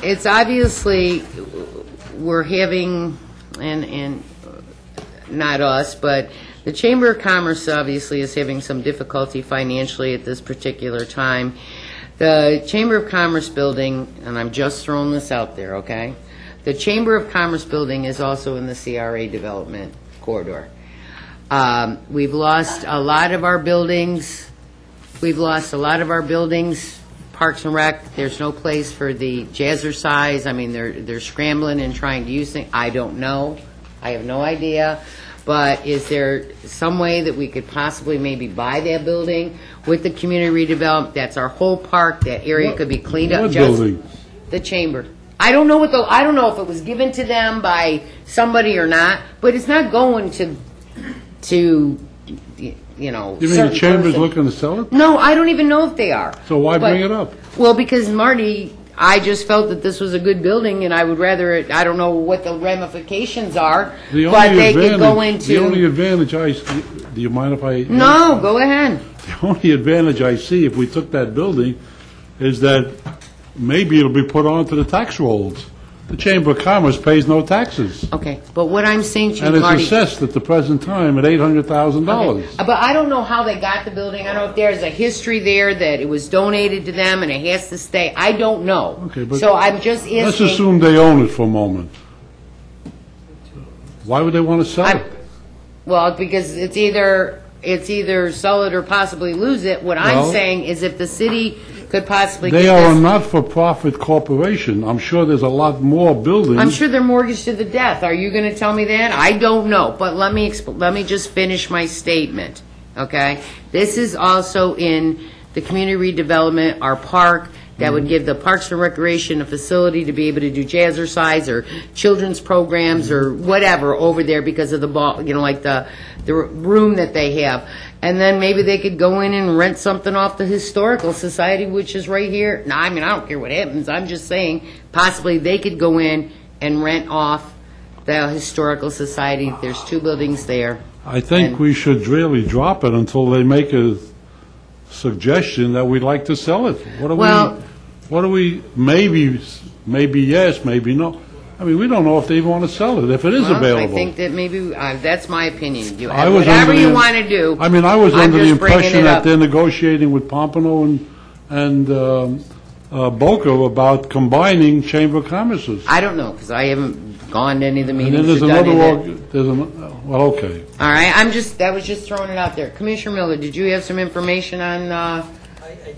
It's obviously, we're having, and not us, but the Chamber of Commerce obviously is having some difficulty financially at this particular time. The Chamber of Commerce building, and I'm just throwing this out there, okay? The Chamber of Commerce building is also in the CRA development corridor. We've lost a lot of our buildings. Parks and Rec, there's no place for the Jazzercise. I mean, they're scrambling and trying to use things. I don't know. I have no idea. But is there some way that we could possibly maybe buy that building with the community redevelopment? That's our whole park. That area could be cleaned up. What building? The Chamber. I don't know I don't know if it was given to them by somebody or not, but it's not going to you know. You mean the Chamber's looking to sell it? No, I don't even know if they are. So why bring it up? Well, because Marty, I just felt that this was a good building, and I would rather it. I don't know what the ramifications are, but they could go into. The only advantage I see. Do you mind if I? No, go ahead. The only advantage I see if we took that building is that maybe it'll be put onto the tax rolls. The Chamber of Commerce pays no taxes. Okay, but what I'm saying to you, and it's Marty, assessed at the present time at $800,000. Okay. But I don't know how they got the building. I don't know if there's a history there that it was donated to them and it has to stay. I don't know. Okay, but so I'm just asking. Let's assume they own it for a moment. Why would they want to sell it? Well, because it's either sell it or possibly lose it. What I'm saying is if the city could possibly They are a not-for-profit corporation. I'm sure there's a lot more buildings. I'm sure they're mortgaged to the death. Are you going to tell me that? I don't know. But let me just finish my statement, okay? This is also in the community redevelopment, our park, that would give the Parks and Recreation a facility to be able to do jazzercise or children's programs or whatever over there because of the ball, you know, like the room that they have. And then maybe they could go in and rent something off the Historical Society, which is right here. No, I mean, I don't care what happens. I'm just saying possibly they could go in and rent off the Historical Society. There's 2 buildings there. I think we should really drop it until they make a suggestion that we'd like to sell it. What do we, maybe yes, maybe no. I mean, we don't know if they even want to sell it, if it is available. I think that maybe, that's my opinion. Whatever you want to do. I mean, I was under the impression that they're negotiating with Pompano and Boca about combining Chamber of Commerces. I don't know, because I haven't gone to any of the meetings. And then there's well, okay. All right, that was just throwing it out there. Commissioner Miller, did you have some information on? I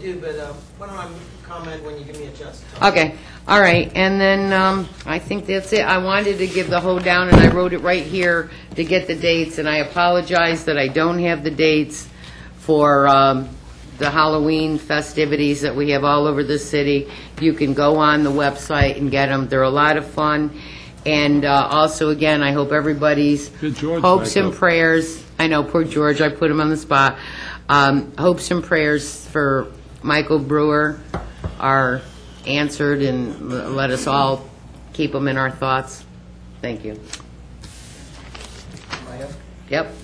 do, but why don't I comment when you give me a chance to talk? Okay, all right, and then I think that's it. I wanted to give the hoedown, and I wrote it right here to get the dates, and I apologize that I don't have the dates for the Halloween festivities that we have all over the city. You can go on the website and get them. They're a lot of fun. And also, again, I hope everybody's hopes and prayers. I know, poor George, I put him on the spot. Hopes and prayers for Michael Brewer are answered, and let us all keep him in our thoughts. Thank you. Yep.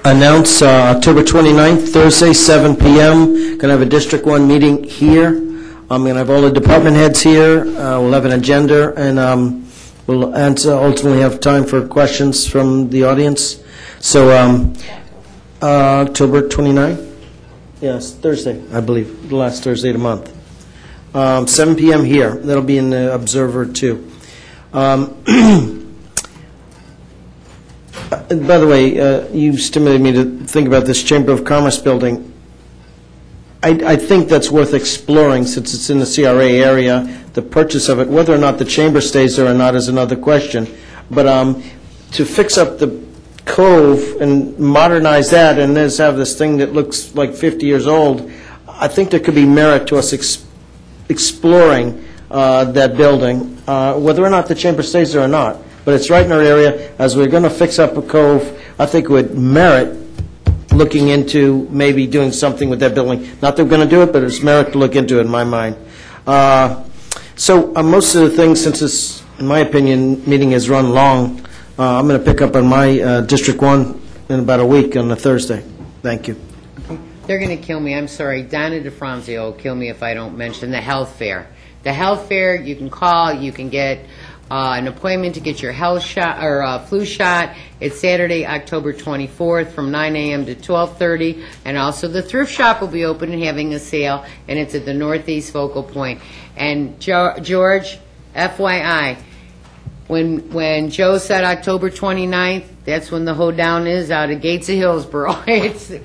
Announce October 29th, Thursday, 7 p.m. Going to have a District 1 meeting here. I'm going to have all the department heads here. We'll have an agenda, and we'll ultimately have time for questions from the audience. So October 29th? Yes, Thursday, I believe, the last Thursday of the month. 7 p.m. here. That'll be in the Observer, too. By the way, you stimulated me to think about this Chamber of Commerce building. I think that's worth exploring since it's in the CRA area, the purchase of it. Whether or not the chamber stays there or not is another question. But to fix up the cove and modernize that and then have this thing that looks like 50 years old, I think there could be merit to us exploring that building, whether or not the chamber stays there or not. But it's right in our area. As we're going to fix up a cove, I think it would merit looking into maybe doing something with that building. Not that we're going to do it, but it's merit to look into it in my mind. So most of the things, since this, in my opinion, meeting has run long, I'm going to pick up on my District 1 in about a week on a Thursday. Thank you. They're going to kill me. I'm sorry. Donna DeFranzio will kill me if I don't mention the health fair. The health fair, you can call. You can get an appointment to get your health shot or flu shot. It's Saturday, October 24th from 9 a.m. to 12:30. And also the thrift shop will be open and having a sale, and it's at the Northeast Focal Point. And George, FYI, when Joe said October 29th, that's when the hoedown is out of Gates of Hillsborough.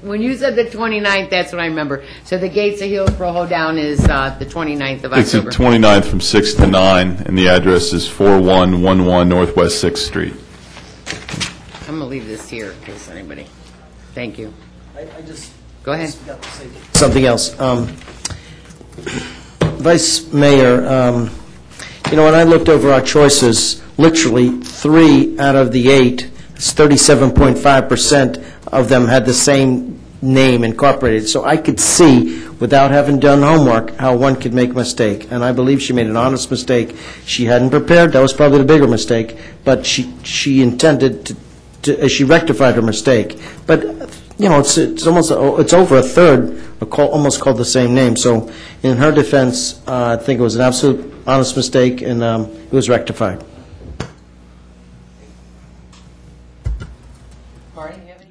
When you said the 29th, that's what I remember. So the Gates of Hillsborough hoedown is the 29th of It's the October. 29th from 6 to 9, and the address is 4111 Northwest 6th Street. I'm going to leave this here in case anybody. Thank you. I just Go ahead. forgot to say something else. Vice Mayor, when I looked over our choices, literally 3 out of the 8, it's 37.5% of them had the same name incorporated. So I could see, without having done homework, how one could make a mistake. And I believe she made an honest mistake. She hadn't prepared. That was probably the bigger mistake. But she intended she rectified her mistake. But, it's almost, it's over a third, almost called the same name. So in her defense, I think it was an absolute honest mistake, and it was rectified.